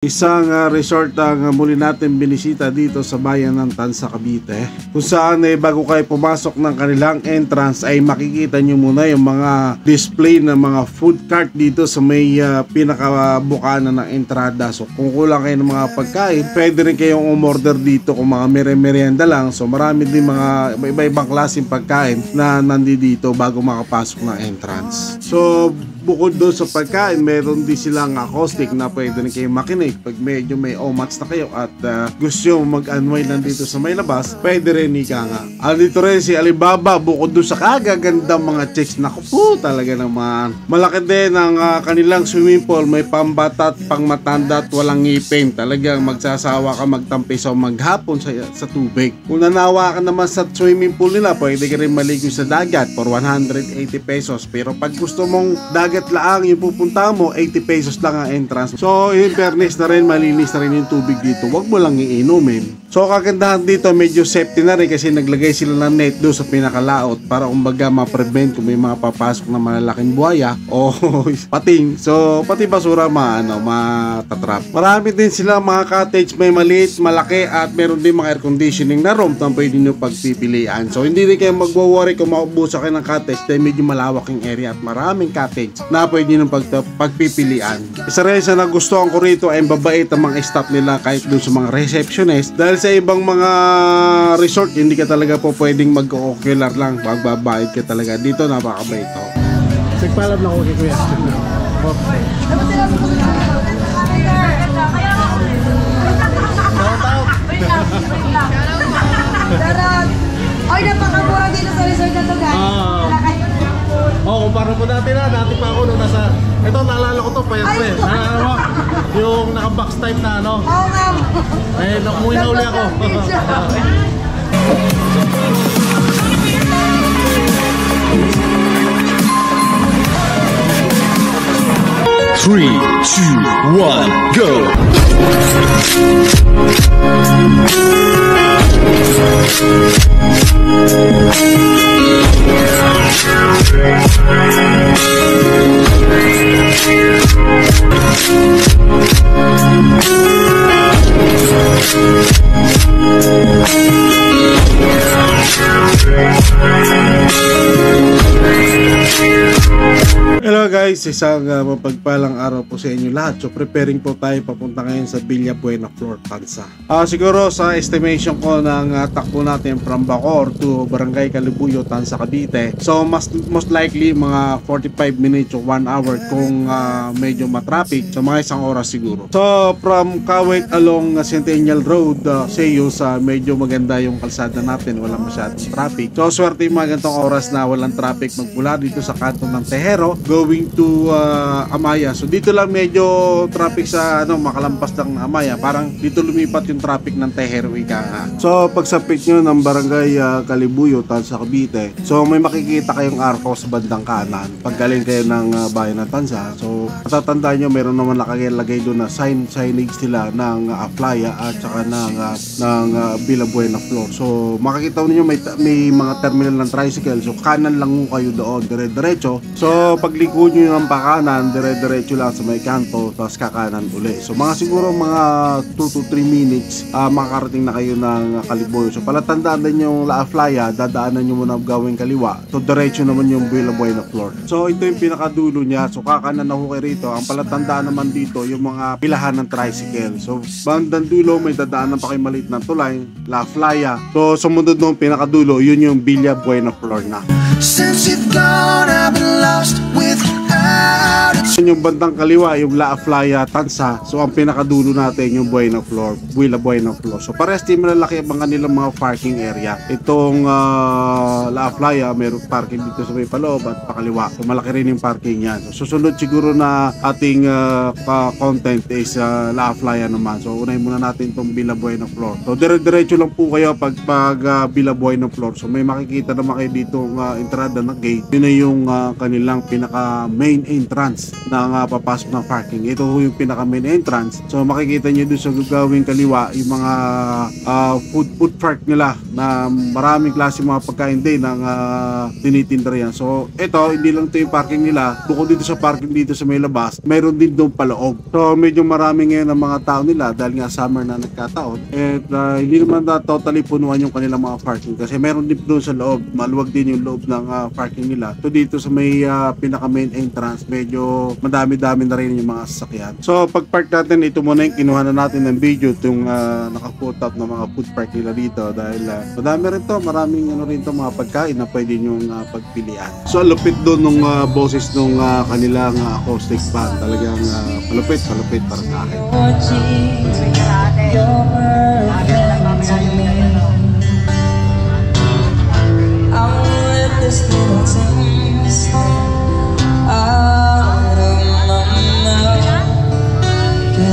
Isang resort ang muli natin binisita dito sa bayan ng Tanza, Cavite, kung saan bago kayo pumasok ng kanilang entrance ay makikita nyo muna yung mga display ng mga food cart dito sa may pinakabukana ng entrada. So kung kulang kayo ng mga pagkain, pwede rin kayong umorder dito kung mga merienda lang. So marami din mga iba-ibang klaseng pagkain na nandito bago makapasok ng entrance. So bukod doon sa pagkain, meron din silang acoustic na pwede rin kayong makinig pag medyo may omats na kayo at gusto nyo mag-unwind lang dito sa may labas, pwede rin ika nga. Dito rin si Alibaba, bukod doon sa kagagandang mga chicks, naku po talaga naman. Malaki din ang kanilang swimming pool, may pambata at pangmatanda at walang ngipin. Talagang magsasawa ka magtampisaw maghapon sa tubig. Kung nanawa ka naman sa swimming pool nila, pwede ka rin maligo sa dagat for 180 pesos. Pero pag gusto mong dagat laang yung pupunta mo, 80 pesos lang ang entrance. So in fairness na rin, malinis na rin yung tubig dito, wag mo lang iinumin. So kagandahan dito, medyo safety na rin kasi naglagay sila ng net doon sa pinakalaot para kumbaga ma-prevent kung may mga papasok na malalaking buhaya o pating. So pati basura matatrap. Marami din sila mga cottage, may maliit, malaki at meron din mga air conditioning na room na pwede nyo pagpipilian. So hindi rin kayo magwo-worry kung maubusan kayo ng cottage dahil medyo malawak yung area at maraming cottage na pwede nyo pagpipilian. Isa rin sa nagustuhan ko rito ay babait ang mga staff nila kahit doon sa mga receptionist. Dahil sa ibang mga resort, hindi ka talaga po pwedeng mag-ocular lang. Magbabayad ka talaga. Dito napakabait to. Nagpalab lang ako kay Kuya. Ay, napakamura dito sa resort na to, guys. Kumpara po dati pa ako nung nasa, ito naalala ko to, payat pa yung naka-box type na ano. Oo nga. Umuwi na uli ako. 3, 2, 1, go! Hello guys, isang mapagpalang araw po sa inyo lahat. So preparing po tayo papunta ngayon sa Villa Buena Flor, Tanza. Siguro sa estimation ko ng takbo natin from Bacoor to Barangay Calibuyo, Tanza, Cavite. So most likely mga 45 minutes o 1 hour kung medyo matraffic. So mga isang oras siguro. So from Kawit along Centennial Road, sa medyo maganda yung kalsada natin. Walang masyadong traffic. So swerte yung mga ganitong oras na walang traffic magmula dito sa kanto ng Tejero going to Amaya. So dito lang medyo traffic sa makalampas lang ng Amaya. Parang dito lumipat yung traffic ng Tejero ika nga. So pagsapit nyo ng Barangay Calibuyo, Tanza, Cavite, so may makikita kayong arko sa bandang kanan pag galing kayo ng bayan ng Tanza. So matatandaan nyo, meron naman nakalagay doon na signage nila ng Aflaya at saka ng Villa Buena Flor. So makikita nyo may mga terminal ng tricycle. So kanan lang mo kayo doon, dire-diretso. So pagliko nyo ng pakanan, dire-diretso lang sa may kanto, tapos kakanan uli. So mga siguro mga 2 to 3 minutes makakarating na kayo ng Calibuyo. So palatandaan din yung La Aflaya, dadaanan nyo muna gawing kaliwa. So diretso naman yung Villa Buena Flor. So ito yung pinakadulo niya. So kakanan na ho kayo rito. Ang palatandaan naman dito yung mga pilahan ng tricycle. So bandang dulo may dadaanan pa kayo maliit ng tulay, La Aflaya. So sumunod nung pinakadulo, yun yung Villa Buena Flor na. Since you've gone, I've been lost without it. Yung bandang kaliwa, yung La Aflaya, Tanza. So ang pinakadulo natin yung Buena Flor, Villa Buena Flor. So parehas din malalaki ang kanilang mga parking area. Itong La Aflaya, mayroong parking dito sa may paloob at pakaliwa. So malaki rin yung parking yan. So susunod siguro na ating content is La Aflaya naman. So unahin muna natin itong Villa Buena Flor. So dire-diretso lang po kayo pag Villa Buena Flor. So may makikita naman kayo dito entrada na gate. Yun na yung kanilang pinaka main entrance ng papasok ng parking. Ito yung pinaka main entrance. So makikita nyo doon sa gagawing kaliwa yung mga food park nila na maraming klase mga pagkain din ng tinitinda yan. So ito, hindi lang ito yung parking nila. Bukod dito sa parking dito sa may labas, mayroon din doon paloob. So medyo marami ngayon ang mga tao nila dahil nga summer na nagkataon. At hindi naman na totally punuan yung kanilang mga parking kasi meron din doon sa loob. Maluwag din yung loob ng parking nila. So dito sa may pinaka main entrance, medyo madami-dami na rin yung mga sasakyan. So pag park natin, ito muna yung kinuha na natin ng video itong naka-put up ng mga food park nila dito dahil madami rin to, maraming ano rin to mga pagkain na pwede nyong pagpilian. So lupit doon nung boses nung kanilang acoustic band. Talagang palupit para sa akin.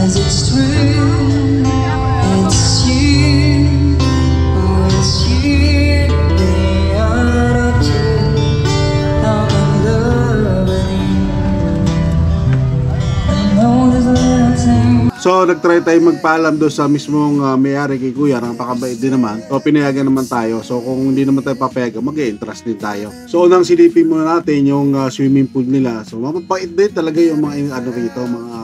It's true, it's you, oh it's you, they are up to, I'm in love with you, I know there's a little thing. So nagtry tayo magpaalam doon sa mismong may-ari kay Kuya, napakabait din naman. So pinayagan naman tayo. So kung hindi naman tayo papayagan, mag-e-entrust din tayo. So unang silipin muna natin yung swimming pool nila. So mapapait din talaga yung mga ano rito, mga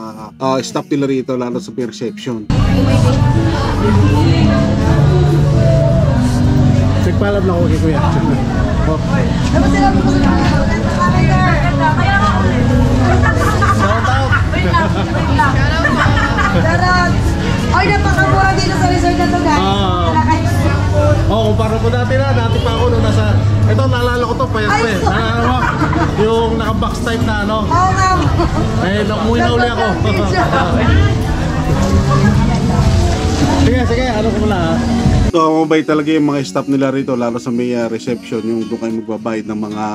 staff nila rito, lalo sa reception. Nagpaalam lang ako kay Kuya. Dapat sila po sa Shout out! Darag! Ay, napakamura dito sa resort na to, guys. Kumpara po dati pa ako nung nasa, ito naalala ko to, payat pa eh. Naalala mo, yung naka-box type na ano. Oo nga. Umuwi na uli ako. Sige, ano ko muna ha. So mabait talaga yung mga staff nila rito, lalo sa may reception, yung doon kayo magbabayad ng mga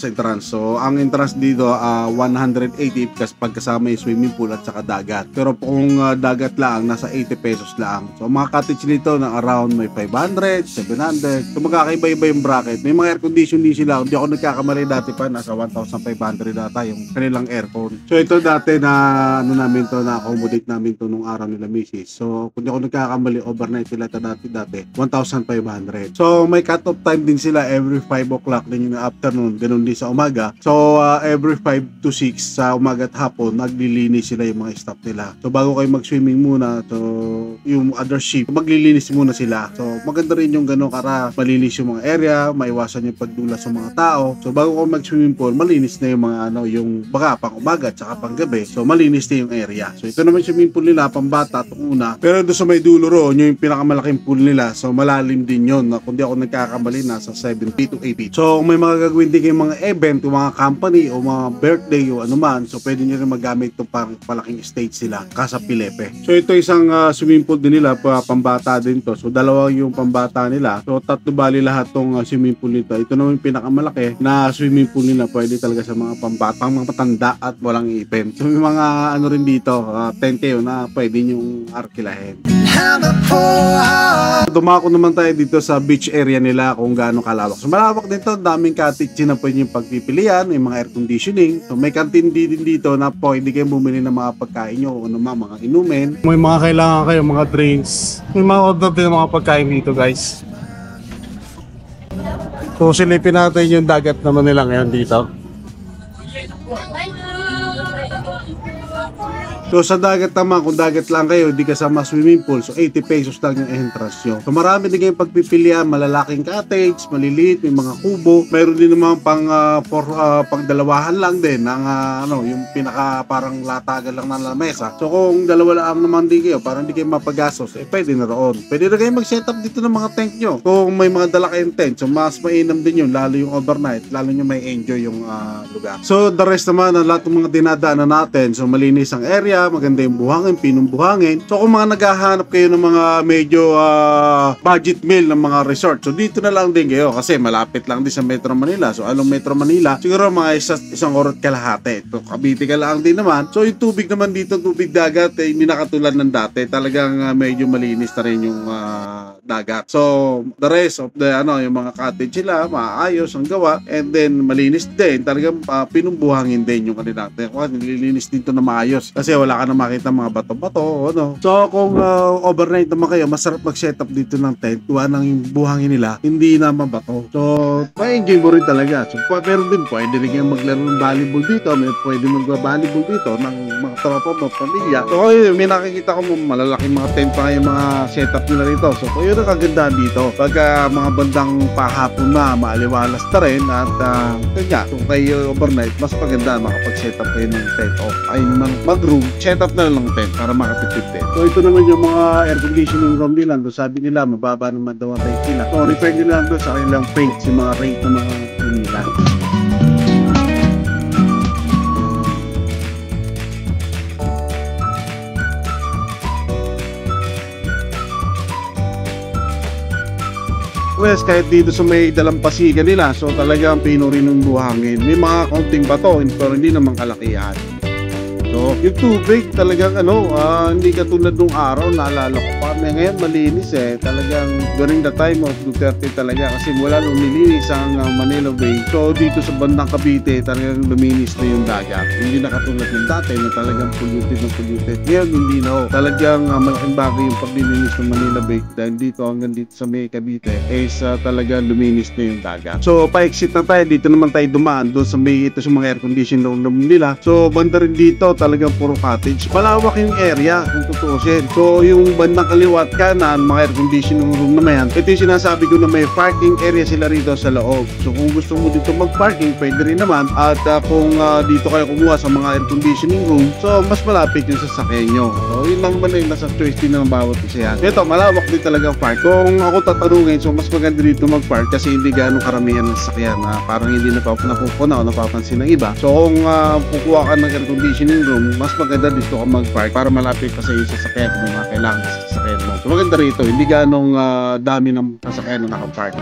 entrance. So ang entrance dito 180 kasi pagkasama yung swimming pool at saka dagat. Pero kung dagat lang, nasa 80 pesos lang. So mga cottage nito na around may 500, 700. So magkakaiba-iba yung bracket. May mga air condition din sila. Hindi ako nagkakamali, dati pa nasa 1,500 data yung kanilang aircon. So ito dati na ano namin to, na accommodate namin to nung araw nila misis. So kung di ako nagkakamali, overnight sila dati 1,500. So may cut off time din sila every 5 o'clock din yung afternoon, ganun din sa umaga. So every 5 to 6 sa umaga at hapon naglilinis sila yung mga staff nila. So bago kayo mag-swimming muna, so yung other shift maglilinis muna sila. So maganda rin yung ganun para malinis yung mga area, maiwasan yung pagdula sa mga tao. So bago kayo mag-swimming pool, malinis na yung mga ano, yung baka pang umaga at saka pang gabi. So malinis na yung area. So ito naman swimming pool nila, pambata itong una. Pero doon sa may dulo ro, yung pinakamalaking pool nila, so malalim din yun. Kung di ako nagkakamali, nasa 70 to 80. So kung may mga gagawin din kayong mga event, yung mga company o mga birthday o anuman, so pwede nyo rin magamit itong parang palaking stage sila, Casa Pilepe. So ito isang swimming pool din nila, pambata din to. So dalawa yung pambata nila. So tatlo bali lahat tong swimming pool nito. Ito naman yung pinakamalaki na swimming pool nila, pwede talaga sa mga pambata, mga matanda at walang event. So may mga ano rin dito, tent kayo na pwede nyong arkilahin. Dumako naman tayo dito sa beach area nila kung gaano kalawak. So malawak dito, daming cottage na pwede yung pagpipilian, may mga air conditioning. So may canteen din dito na pwede kayo bumili ng mga pagkain nyo o naman mga inumin. May mga kailangan kayo, mga drinks. May mga order din ng mga pagkain dito guys. So silipin natin yung dagat naman nila ngayon dito. So sa dagat naman, kung dagat lang kayo, di kasama swimming pool, so 80 pesos lang yung entrance nyo. So marami din kayong pagpipilian, malalaking cottage, maliliit, may mga kubo. Mayroon din naman pang dalawahan lang din ng ano, yung pinaka parang latagan lang ng lamesa. So kung dalawa lang naman din kayo, parang hindi kayo mapagastos, pwede na roon. Pwede na kayo mag-set up dito ng mga tent nyo. Kung may mga dala kayong tent, so mas mainam din yun, lalo yung overnight, lalo nyo may enjoy yung lugar. So the rest naman, lahat ng mga dinadaanan natin, so malinis ang area, maganda yung buhangin, pinumbuhangin. So kung mga naghahanap kayo ng mga medyo budget meal ng mga resort, so dito na lang din kayo kasi malapit lang din sa Metro Manila. So anong Metro Manila? Siguro mga isang oras kalahati. So Cavite ka lang din naman. So yung tubig naman dito, tubig dagat, hindi na katulad ng dati. Talagang medyo malinis na rin yung dagat. So the rest of the yung mga cottage sila, maayos ang gawa, and then malinis din. Talagang pinumbuhangin din yung kanila. Nililinis dito na maayos kasi wala ka na makita mga bato-bato, So kung overnight naman kayo, masarap mag-setup dito ng tent. Tuwa ng yung buhangin nila, hindi na mabato. So ma-enjoy mo rin talaga. So pero din pwede rin kayong maglaro ng volleyball dito, pwede mag-volleyball dito ng mga tropa mo, pamilya. So may nakikita ko malalaking mga tent pa yung mga setup nila rito. So yun ang kagandahan dito. Pagka mga bandang pahapon na, maaliwalas na rin at kung kayo overnight, mas maganda makapag-setup kayo ng tent o ay mag-room, setup na lang tent para makatipid tent. So ito naman yung mga air conditioning room nila. So sabi nila, mababa naman daw ang rate nila. So refer nila lang doon sa kanilang rates, yung mga rate ng mga room nila. West, kahit dito sa may dalampasigan nila, so talagang pino rin ng buhangin. May mga kaunting bato, pero hindi naman kalakihan. So, yung tubig talagang hindi katulad nung araw, naalala ko pa. Ngayon malinis talagang during the time of Duterte talaga kasi wala nung nilinis ang Manila Bay. So, dito sa bandang Cavite, talagang luminis na yung dagat. Hindi na katulad ng dati na talagang polluted. Ngayon hindi na. Talagang malaking bagay yung paglilinis ng Manila Bay dahil dito hanggang dito sa may Cavite is talagang luminis na yung dagat. So, pa-exit na tayo. Dito naman tayo dumaan doon sa may ito sa mga air conditioning room nila. So, banda rin dito talagang puro cottage. Malawak yung area kung tutuusin. So yung bandang kaliwat kanan, mga air conditioning room naman yan. Ito yung sinasabi ko na may parking area sila rito sa loob. So kung gusto mo dito mag-parking, pwede rin naman. At kung dito kayo kumuha sa mga air conditioning room, so mas malapit yung sasakyan nyo. So yun lang man yung nasa choice din ng bawat isa yan. Ito, malawak din talaga park. Kung ako tatanungin, so mas maganda dito mag-park kasi hindi ganong karamihan ng sasakyan na parang hindi napupuna o napapansin ng iba. So kung kukuha ka ng air conditioning room, mas maganda dito ka mag-park para malapit pa sa iyo sasakyan kung mga kailangan sa sasakyan mo. So maganda rito, hindi ganong dami ng sasakyan na nakapark.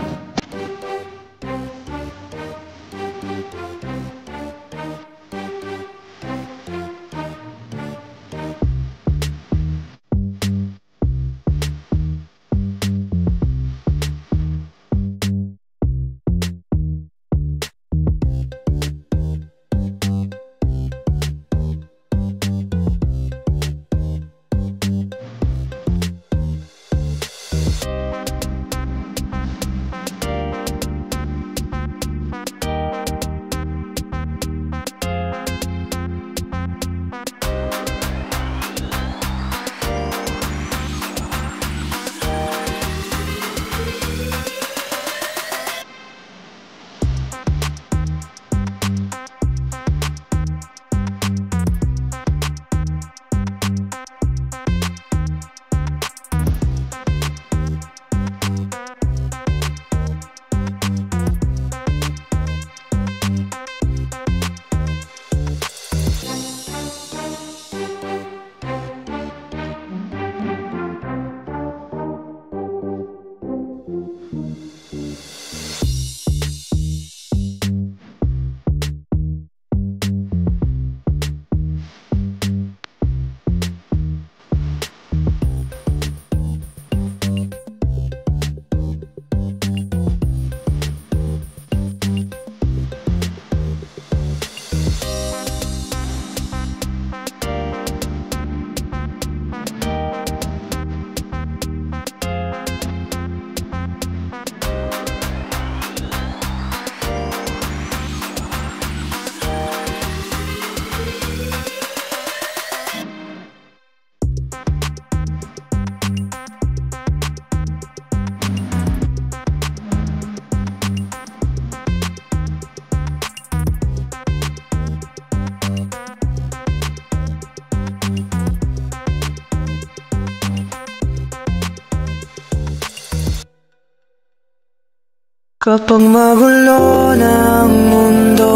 Kapag magulo ng mundo,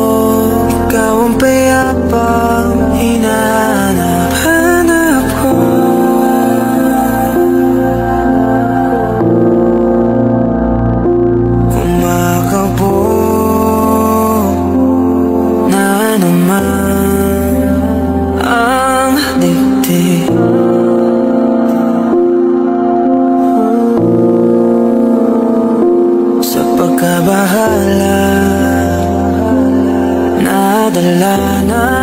ikaw ang payapang hinahanap. nadala na